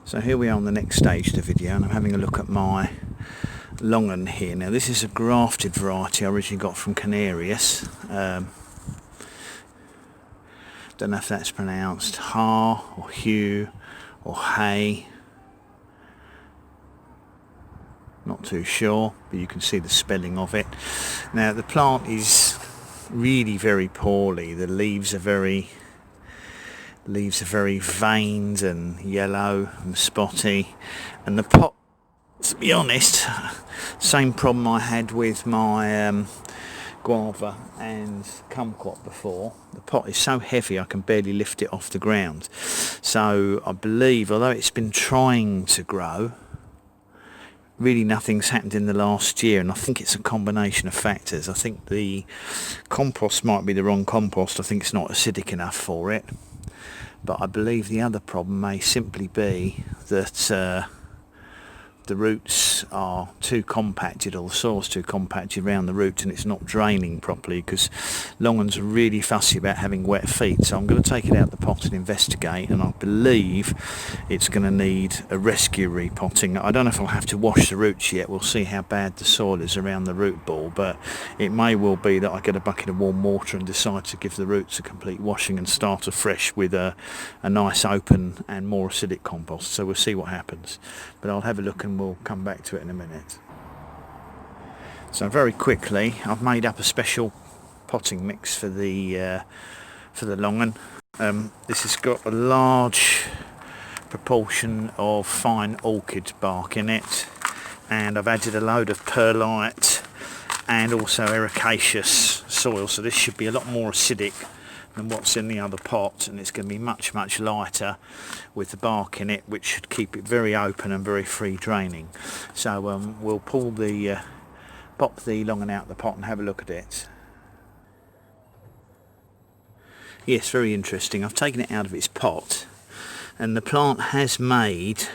So here we are on the next stage of the video, and I'm having a look at my longan here. Now this is a grafted variety I originally got from Canarius. Don't know if that's pronounced Ha or Hugh or Hay. Not too sure, but you can see the spelling of it. Now the plant is really very poorly. The leaves are very veined and yellow and spotty, and the pot, to be honest, same problem I had with my guava and kumquat before. The pot is so heavy I can barely lift it off the ground. So I believe, although it's been trying to grow, really nothing's happened in the last year, and I think it's a combination of factors. I think the compost might be the wrong compost. I think it's not acidic enough for it. But I believe the other problem may simply be that the roots are too compacted, or the soil's too compacted around the roots, and it's not draining properly, because longans are really fussy about having wet feet. So I'm going to take it out of the pot and investigate, and I believe it's going to need a rescue repotting. I don't know if I'll have to wash the roots yet. We'll see how bad the soil is around the root ball, but it may well be that I get a bucket of warm water and decide to give the roots a complete washing and start afresh with a nice open and more acidic compost. So we'll see what happens, but I'll have a look and we'll come back to it in a minute. So very quickly, I've made up a special potting mix for the longan. This has got a large proportion of fine orchid bark in it, and I've added a load of perlite and also ericaceous soil, so this should be a lot more acidic than what's in the other pot, and it's going to be much lighter with the bark in it, which should keep it very open and very free draining. So we'll pull the pop the longan out of the pot and have a look at it. Yes, very interesting. I've taken it out of its pot, and the plant has made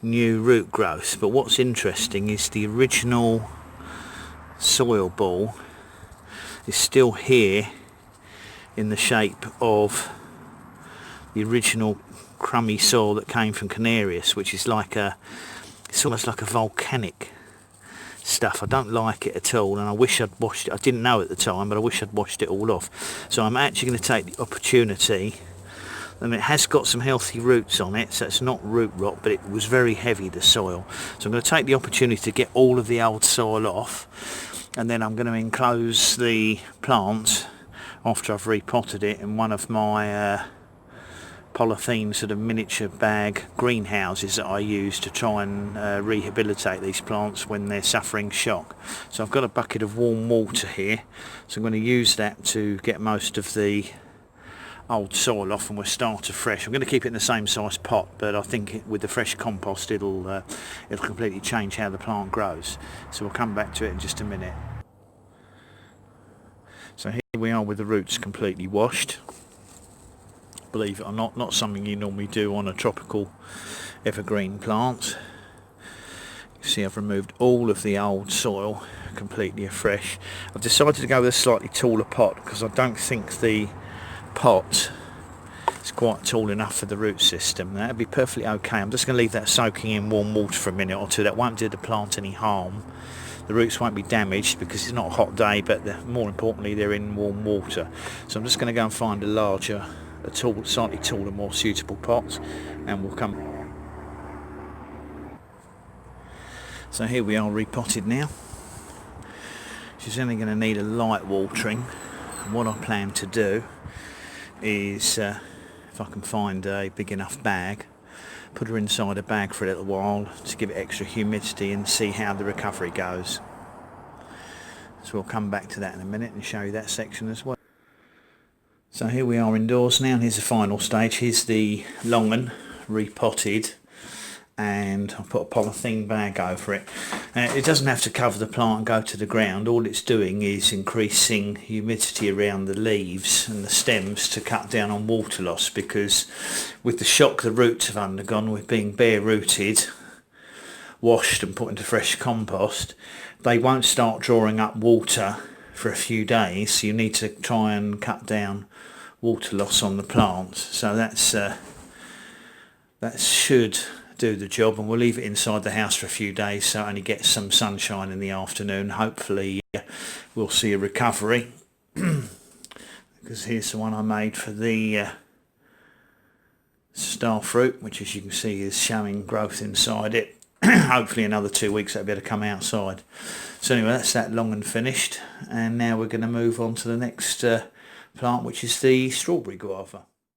new root growth, but what's interesting is the original soil ball is still here in the shape of the original crummy soil that came from Canarius, which is it's almost like a volcanic stuff. I don't like it at all, and I wish I'd washed it. I didn't know at the time, but I wish I'd washed it all off. So I'm actually going to take the opportunity, and it has got some healthy roots on it, so it's not root rot, but it was very heavy, the soil. So I'm going to take the opportunity to get all of the old soil off, and then I'm going to enclose the plant after I've repotted it in one of my polythene sort of miniature bag greenhouses that I use to try and rehabilitate these plants when they're suffering shock. So I've got a bucket of warm water here, so I'm going to use that to get most of the old soil off, and we'll start afresh. I'm going to keep it in the same size pot, but I think with the fresh compost it'll completely change how the plant grows. So we'll come back to it in just a minute. So here we are with the roots completely washed. Believe it or not something you normally do on a tropical evergreen plant. You can see I've removed all of the old soil completely afresh. I've decided to go with a slightly taller pot because I don't think the pot is quite tall enough for the root system. That'd be perfectly okay. I'm just going to leave that soaking in warm water for a minute or two. That won't do the plant any harm. The roots won't be damaged because it's not a hot day, but more importantly they're in warm water. So I'm just going to go and find a slightly taller, more suitable pot, and we'll come. So here we are repotted now. She's only going to need a light watering, and what I plan to do is, if I can find a big enough bag, put her inside a bag for a little while to give it extra humidity and see how the recovery goes. So we'll come back to that in a minute and show you that section as well. So here we are indoors now, and here's the final stage. Here's the longan repotted, and I'll put a polythene bag over it. It doesn't have to cover the plant and go to the ground. All it's doing is increasing humidity around the leaves and the stems to cut down on water loss, because with the shock the roots have undergone with being bare rooted, washed and put into fresh compost, they won't start drawing up water for a few days. So you need to try and cut down water loss on the plant. So that's that should do the job, and we'll leave it inside the house for a few days so it only gets some sunshine in the afternoon. Hopefully we'll see a recovery. Because here's the one I made for the star fruit, which as you can see is showing growth inside it. Hopefully another 2 weeks that'll be able to come outside. So anyway, that's that long and finished, and now we're going to move on to the next plant, which is the strawberry guava.